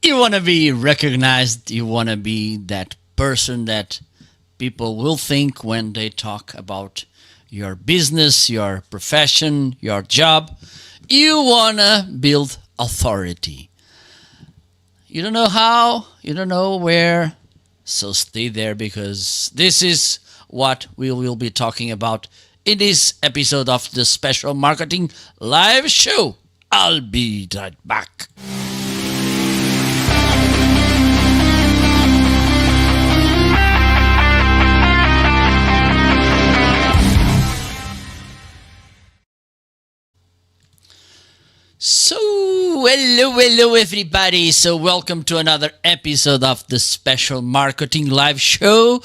You want to be recognized. You want to be that person that people will think when they talk about your business, your profession, your job. You want to build authority. You don't know how, you don't know where, so stay there because this is what we will be talking about in this episode of the Special Marketing Live Show. I'll be right back. So, hello, everybody. So, welcome to another episode of the Special Marketing Live Show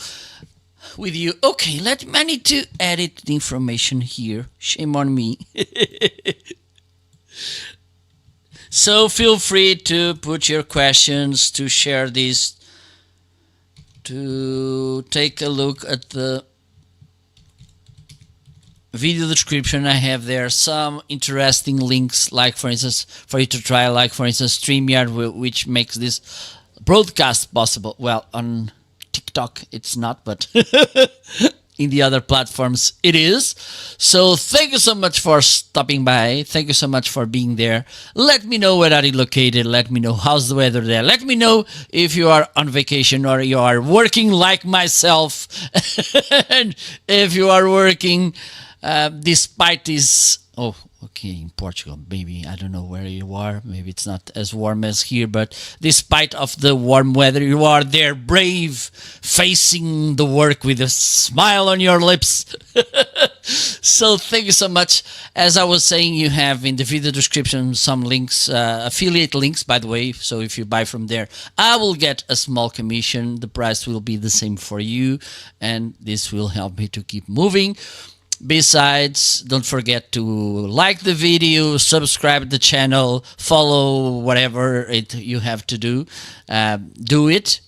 with you. Okay, I need to edit the information here. Shame on me. So, feel free to put your questions, to share this, to take a look at the video description. I have there some interesting links, like for instance for you to try, like for instance StreamYard, which makes this broadcast possible. Well, on TikTok it's not, but in the other platforms it is. So thank you so much for stopping by. Thank you so much for being there. Let me know where are you located. Let me know how's the weather there. Let me know if you are on vacation or you are working like myself. And if you are working despite this, in Portugal, maybe, I don't know where you are, maybe it's not as warm as here, but despite of the warm weather, you are there brave, facing the work with a smile on your lips. So thank you so much. As I was saying, you have in the video description some links, affiliate links, by the way. So if you buy from there, I will get a small commission. The price will be the same for you, and this will help me to keep moving. Besides, don't forget to like the video, subscribe the channel, follow whatever you have to do. Do it.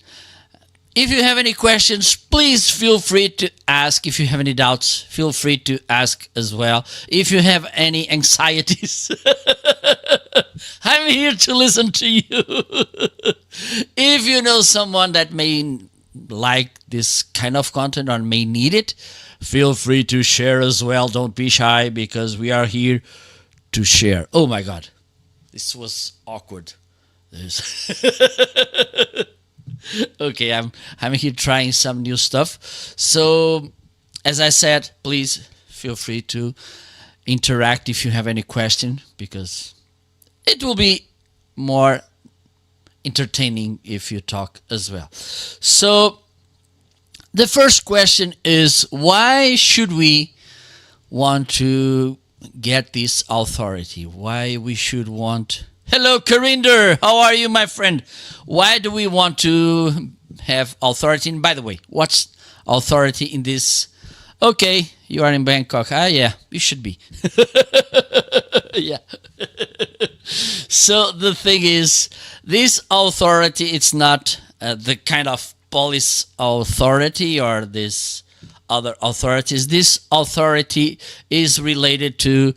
If you have any questions, please feel free to ask. If you have any doubts, feel free to ask as well. If you have any anxieties, I'm here to listen to you. If you know someone that may like this kind of content or may need it, feel free to share as well. Don't be shy because we are here to share. Oh my God, this was awkward. Okay, I'm here trying some new stuff. So, as I said, please feel free to interact if you have any question, because it will be more entertaining if you talk as well. So, the first question is, why should we want to get this authority? Why we should want... Hello, Karinder. How are you, my friend? Why do we want to have authority? And by the way, what's authority in this? Okay, you are in Bangkok. Yeah, you should be. Yeah. So the thing is, this authority, it's not the kind of police authority or this other authorities. This authority is related to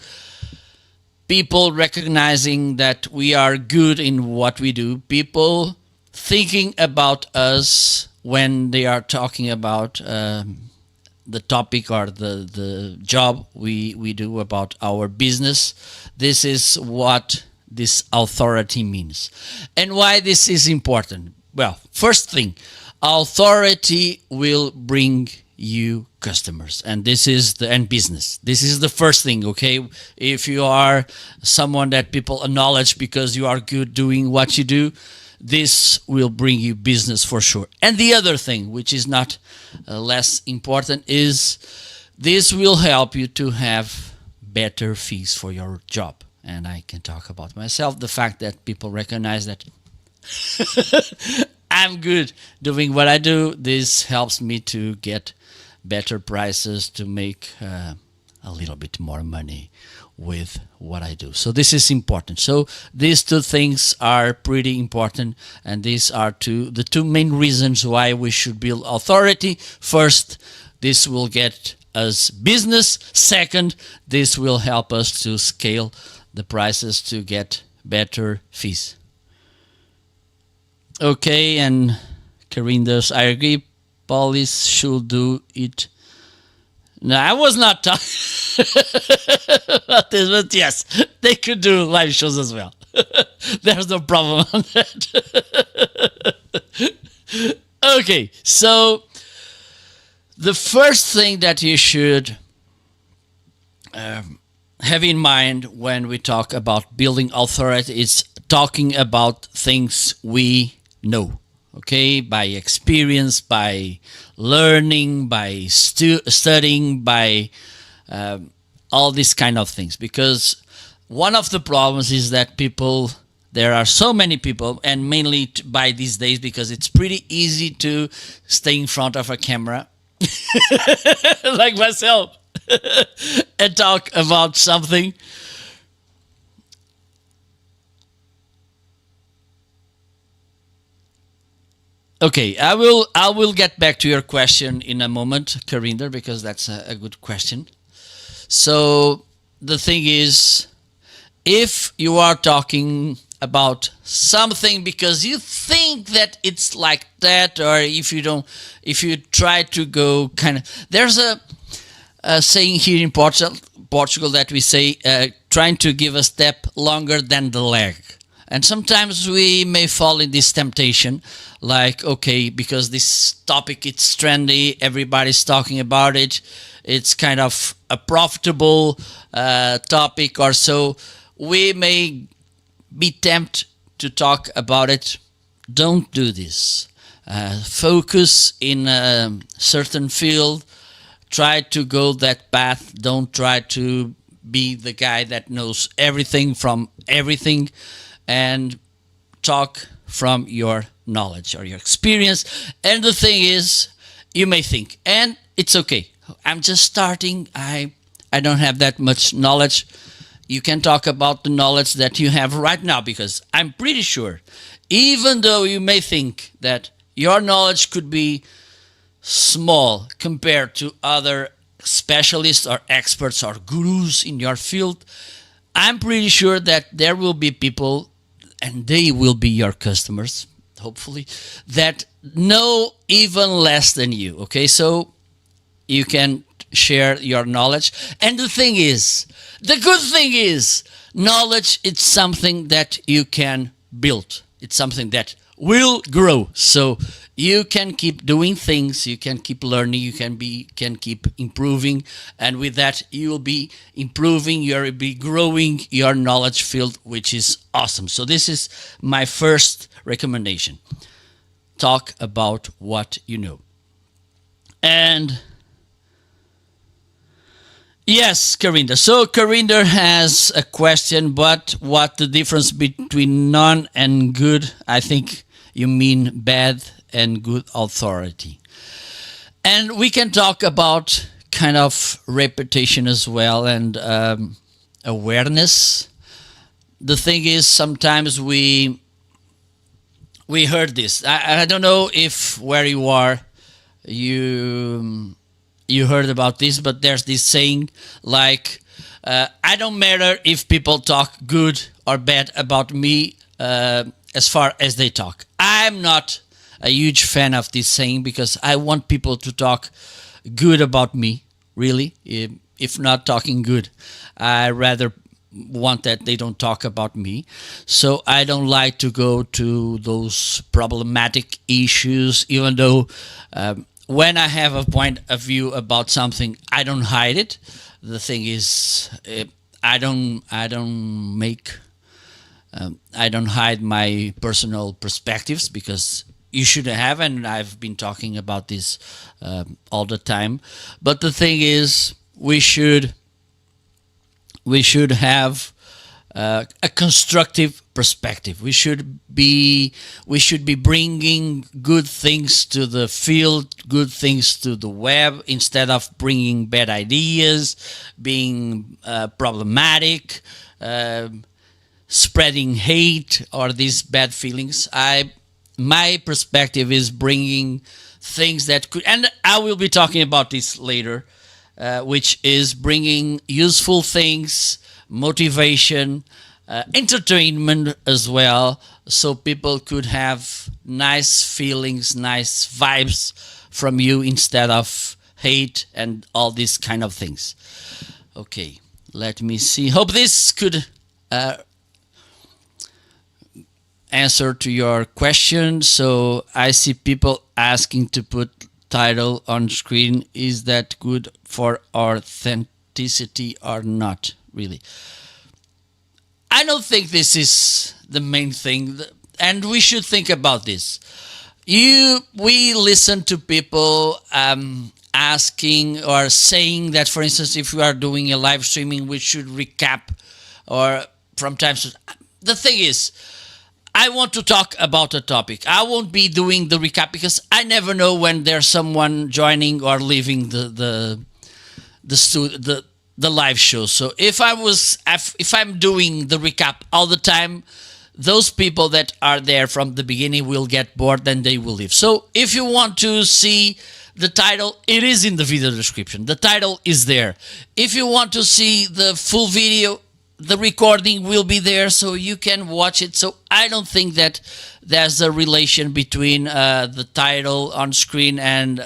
people recognizing that we are good in what we do, people thinking about us when they are talking about the topic or the job we do, about our business. This is what this authority means. And why this is important? Well, first thing, authority will bring you customers, and this is the end business. This is the first thing, okay? If you are someone that people acknowledge because you are good doing what you do, this will bring you business for sure. And the other thing, which is not less important, is this will help you to have better fees for your job. And I can talk about myself, the fact that people recognize that I'm good doing what I do. This helps me to get better prices, to make a little bit more money with what I do. So this is important. So these two things are pretty important, and these are the two main reasons why we should build authority. First, this will get us business. Second, this will help us to scale the prices to get better fees. Okay, and Karin does. I agree. Police should do it. No, I was not talking about this, but yes, they could do live shows as well. There's no problem on that. Okay, so the first thing that you should have in mind when we talk about building authority is talking about things we know, okay, by experience, by learning, by studying, by all these kind of things. Because one of the problems is that people, there are so many people, and mainly by these days, because it's pretty easy to stay in front of a camera like myself and talk about something. Okay, I will get back to your question in a moment, Karinder, because that's a good question. So the thing is, if you are talking about something because you think that it's like that, or if you don't, if you try to go kind of, there's a saying here in Portugal that we say, trying to give a step longer than the leg. And sometimes we may fall in this temptation, like, okay, because this topic it's trendy, everybody's talking about it, it's kind of a profitable topic or so, we may be tempted to talk about it. Don't do this. Focus in a certain field. Try to go that path. Don't try to be the guy that knows everything from everything, and talk from your knowledge or your experience. And the thing is, you may think, and it's okay, I'm just starting, I don't have that much knowledge. You can talk about the knowledge that you have right now, because I'm pretty sure, even though you may think that your knowledge could be small compared to other specialists or experts or gurus in your field, I'm pretty sure that there will be people, and they will be your customers, hopefully, that know even less than you. Okay, so you can share your knowledge. And the thing is, the good thing is, knowledge it's something that you can build. It's something that will grow. So you can keep doing things, you can keep learning, you can keep improving, and with that you will be improving, you'll be growing your knowledge field, which is awesome. So this is my first recommendation. Talk about what you know. And yes, Karinda. So Karinda has a question, but what the difference between none and good? I think you mean bad and good authority. And we can talk about kind of reputation as well, and awareness. The thing is, sometimes we heard this. I don't know if where you are, you heard about this, but there's this saying like, I don't matter if people talk good or bad about me, as far as they talk. I'm not a huge fan of this saying, because I want people to talk good about me, really. If not talking good, I rather want that they don't talk about me. So I don't like to go to those problematic issues, even though when I have a point of view about something, I don't hide it. The thing is, I don't make I don't hide my personal perspectives, because you should have, and I've been talking about this all the time. But the thing is, we should have a constructive perspective. We should be bringing good things to the field, good things to the web, instead of bringing bad ideas, being problematic, spreading hate or these bad feelings. My perspective is bringing things that could, and I will be talking about this later, which is bringing useful things, motivation, entertainment as well, so people could have nice feelings, nice vibes from you instead of hate and all these kind of things. Okay, let me see. Hope this could answer to your question. So I see people asking to put title on screen. Is that good for authenticity or not? Really, I don't think this is the main thing, and we should think about this. We listen to people asking or saying that, for instance, if we are doing a live streaming, we should recap, or from time to. The thing is, I want to talk about a topic. I won't be doing the recap because I never know when there's someone joining or leaving the live show. So if I'm doing the recap all the time, those people that are there from the beginning will get bored and they will leave. So if you want to see the title, it is in the video description. The title is there. If you want to see the full video, the recording will be there so you can watch it. So I don't think that there's a relation between the title on screen and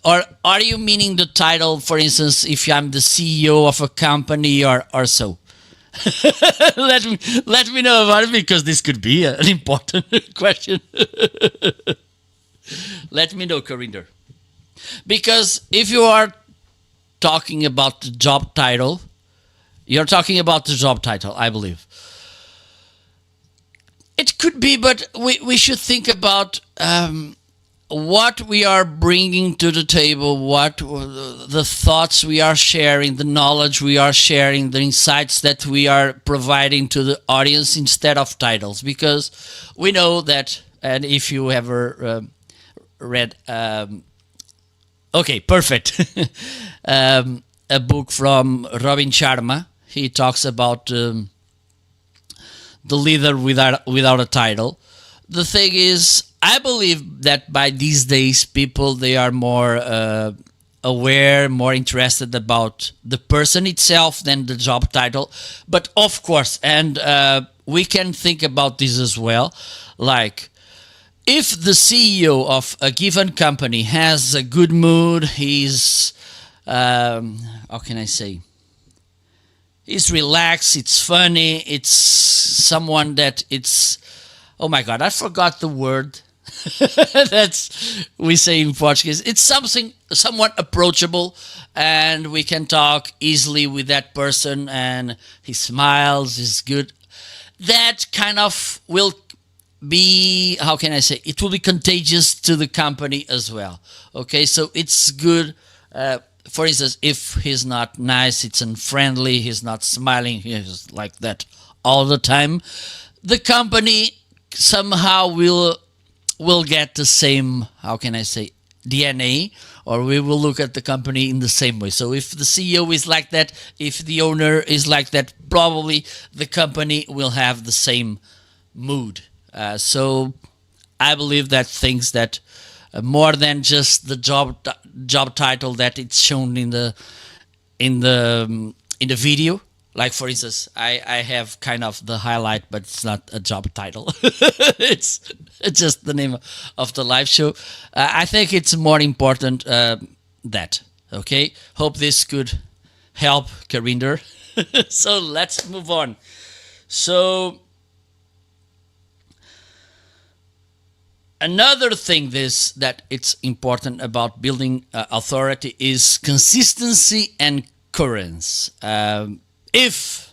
or are you meaning the title, for instance, if I'm the CEO of a company or so? let me know about it, because this could be an important question. Let me know, Corinder. Because if you are talking about the job title, you're talking about the job title, I believe. It could be, but we should think about what we are bringing to the table, what the thoughts we are sharing, the knowledge we are sharing, the insights that we are providing to the audience instead of titles. Because we know that, and if you ever read, okay, perfect, a book from Robin Sharma, he talks about the leader without a title. The thing is, I believe that by these days, people, they are more aware, more interested about the person itself than the job title. But of course, and we can think about this as well, like if the CEO of a given company has a good mood, he's, how can I say, it's relaxed, it's funny, it's someone that it's, oh my God, I forgot the word. That's we say in Portuguese. It's somewhat approachable, and we can talk easily with that person, and he smiles, is good. That kind of will be, how can I say, it will be contagious to the company as well. Okay, so it's good. For instance, if he's not nice, it's unfriendly, he's not smiling, he's like that all the time, the company somehow will get the same, how can I say, DNA, or we will look at the company in the same way. So if the CEO is like that, if the owner is like that, probably the company will have the same mood. So I believe that things that more than just the job title that it's shown in the video. Like, for instance, I have kind of the highlight, but it's not a job title. it's just the name of the live show. I think it's more important that. Okay, hope this could help, Karinder. So let's move on. So another thing that it's important about building authority is consistency and coherence. If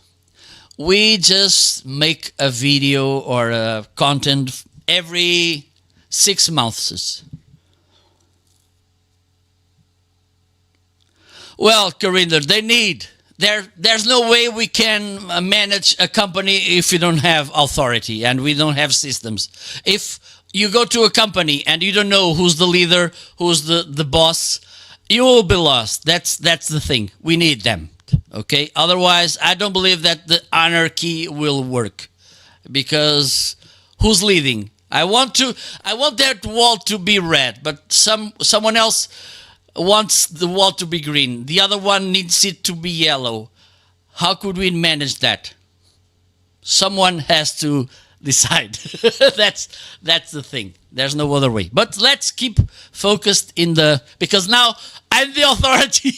we just make a video or a content every 6 months, well, Corinder, there's no way we can manage a company if we don't have authority and we don't have systems. If you go to a company and you don't know who's the leader, who's the boss, you will be lost. That's the thing. We need them. Okay, otherwise I don't believe that the anarchy will work, because who's leading? I want that wall to be red, but someone else wants the wall to be green. The other one needs it to be yellow. How could we manage that? Someone has to decide. that's the thing. There's no other way. But let's keep focused in the, because now I'm the authority.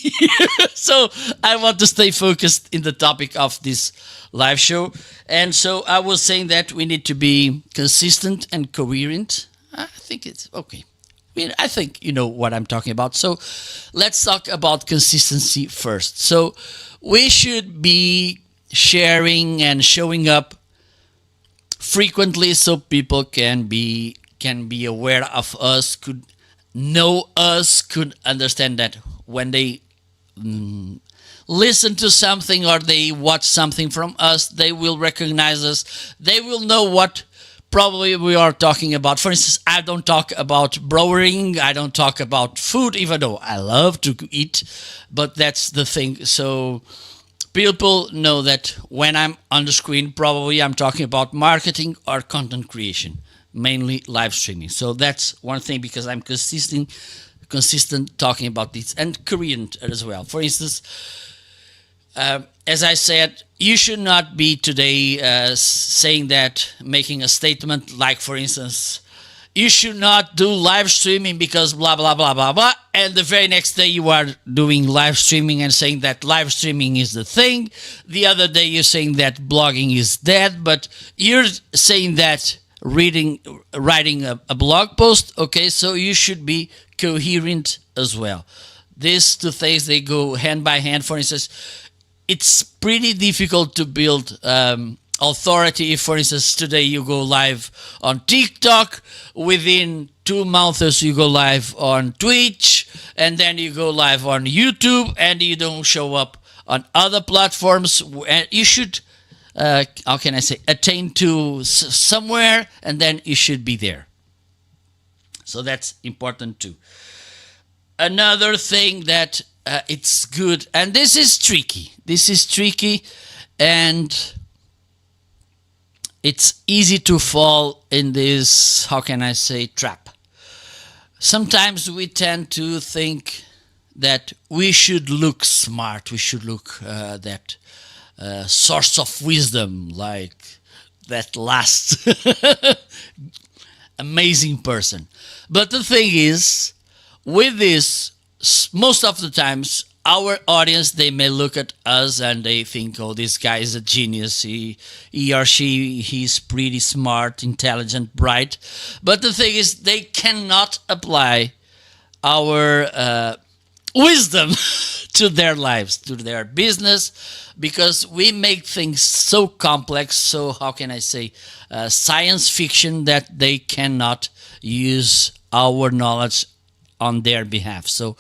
So I want to stay focused in the topic of this live show. And so I was saying that we need to be consistent and coherent. I think it's okay. I think you know what I'm talking about. So let's talk about consistency first. So we should be sharing and showing up frequently so people can be aware of us, could know us, could understand that when they listen to something or they watch something from us, they will recognize us. They will know what probably we are talking about. For instance, I don't talk about brewing, I don't talk about food, even though I love to eat, but that's the thing. So people know that when I'm on the screen, probably I'm talking about marketing or content creation, mainly live streaming. So that's one thing, because I'm consistent talking about this, and coherent as well. For instance, as I said, you should not be today saying that, making a statement like, for instance, you should not do live streaming because blah, blah, blah, blah, blah. And the very next day you are doing live streaming and saying that live streaming is the thing. The other day you're saying that blogging is dead, but you're saying that writing a blog post. Okay, so you should be coherent as well. These two things, they go hand by hand. For instance, it's pretty difficult to build authority if, for instance, today you go live on TikTok, within 2 months you go live on Twitch, and then you go live on YouTube, and you don't show up on other platforms. And you should, how can I say, attain to somewhere, and then you should be there. So that's important too. Another thing that it's good, and this is tricky, and it's easy to fall in this, how can I say, trap. Sometimes we tend to think that we should look smart, we should look that source of wisdom, like that last amazing person. But the thing is, with this, most of the times our audience, they may look at us and they think, oh, this guy is a genius, he or he's pretty smart, intelligent, bright. But the thing is, they cannot apply our wisdom to their lives, to their business, because we make things so complex, so how can I say, science fiction, that they cannot use our knowledge on their behalf. So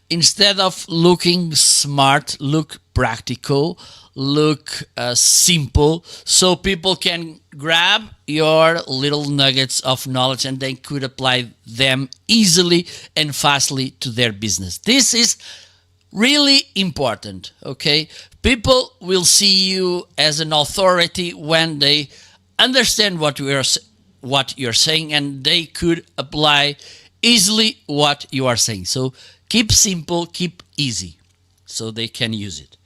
instead of looking smart, look practical, look simple, so people can grab your little nuggets of knowledge and they could apply them easily and fastly to their business. This is really important, okay? People will see you as an authority when they understand what you're saying, and they could apply easily what you are saying. So keep simple, keep easy, so they can use it.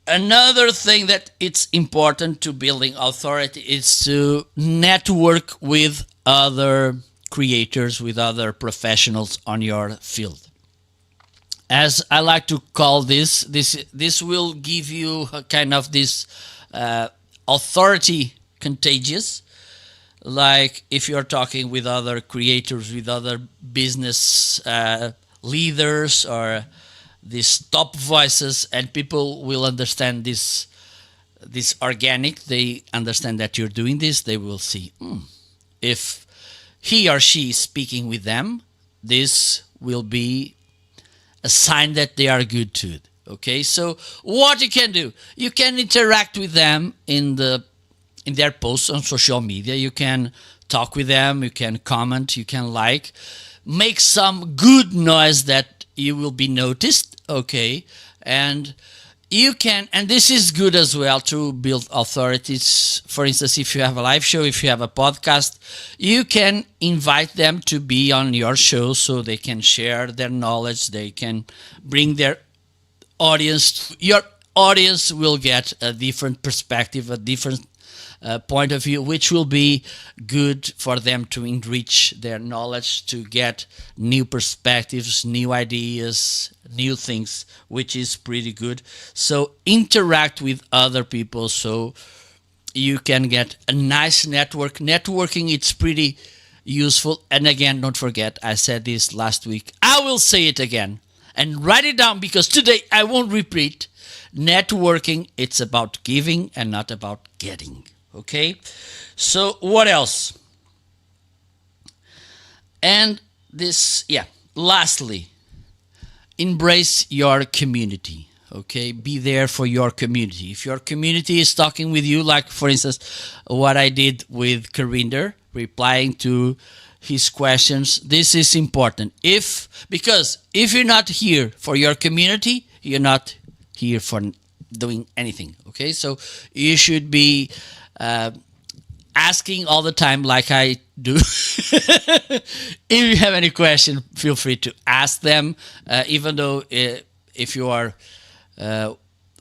Another thing that it's important to building authority is to network with other creators, with other professionals on your field. As I like to call this will give you a kind of this authority contagious. Like if you're talking with other creators, with other business leaders, or these top voices, and people will understand this organic. They understand that you're doing this. They will see, if he or she is speaking with them, this will be a sign that they are good to it. Okay, so what you can do, you can interact with them in their posts on social media. You can talk with them, you can comment, you can like, make some good noise that you will be noticed, okay? And you can, and this is good as well to build authorities. For instance, if you have a live show, if you have a podcast, you can invite them to be on your show so they can share their knowledge, they can bring their audience, your audience will get a different perspective, a different point of view, which will be good for them to enrich their knowledge, to get new perspectives, new ideas, new things, which is pretty good. So interact with other people so you can get a nice network. Networking, it's pretty useful. And again, don't forget, I said this last week. I will say it again and write it down because today I won't repeat. Networking, it's about giving and not about getting. Okay, so what else? And this, yeah, lastly, embrace your community. Okay, be there for your community. If your community is talking with you, like for instance, what I did with Karinder, replying to his questions, this is important. Because if you're not here for your community, you're not here for doing anything. Okay, so you should be asking all the time, like I do. If you have any question, feel free to ask them. Even though if you are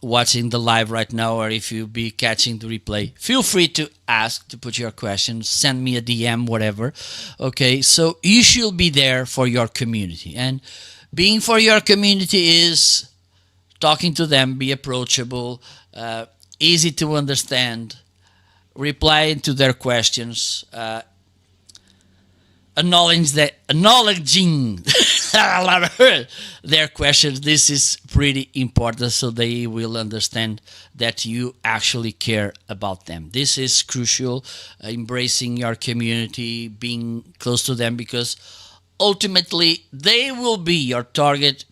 watching the live right now, or if you be catching the replay, feel free to ask, to put your questions, send me a DM, whatever. Okay, so you should be there for your community, and being for your community is talking to them, be approachable, easy to understand, replying to their questions, acknowledging their questions. This is pretty important, so they will understand that you actually care about them. This is crucial, embracing your community, being close to them, because ultimately they will be your target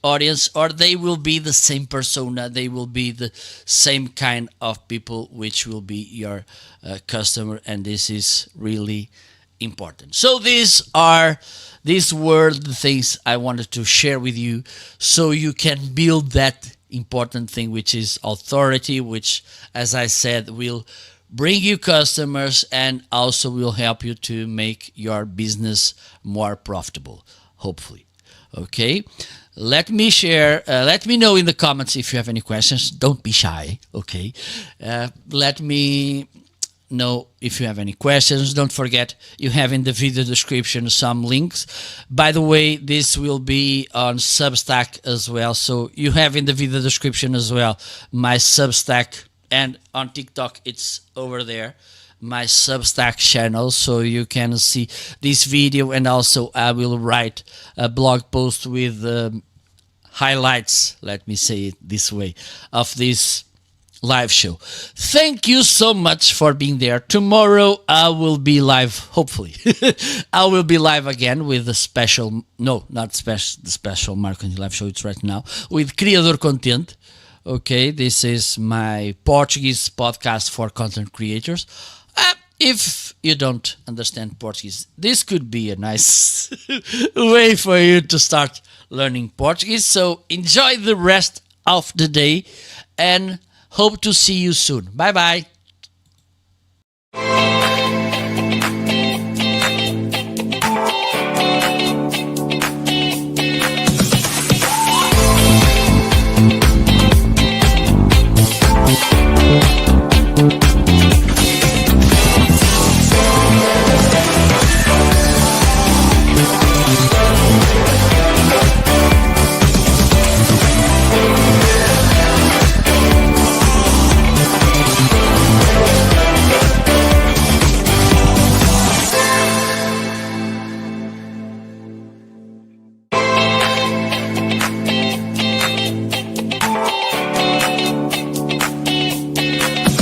audience, or they will be the same persona, they will be the same kind of people which will be your customer, and this is really important. So these were the things I wanted to share with you, so you can build that important thing, which is authority, which, as I said, will bring you customers and also will help you to make your business more profitable, hopefully. Okay, let me know in the comments if you have any questions. Don't be shy. Okay, let me know if you have any questions. Don't forget, you have in the video description some links. By the way, this will be on Substack as well, so you have in the video description as well my Substack, and on TikTok it's over there, my Substack channel, so you can see this video, and also I will write a blog post with highlights, let me say it this way, of this live show. Thank you so much for being there. Tomorrow I will be live, hopefully. I will be live again with the special, no, not special, the special marketing live show, it's right now, with Criador Content. Okay, this is my Portuguese podcast for content creators. If you don't understand Portuguese, this could be a nice way for you to start learning Portuguese. So enjoy the rest of the day and hope to see you soon. Bye bye.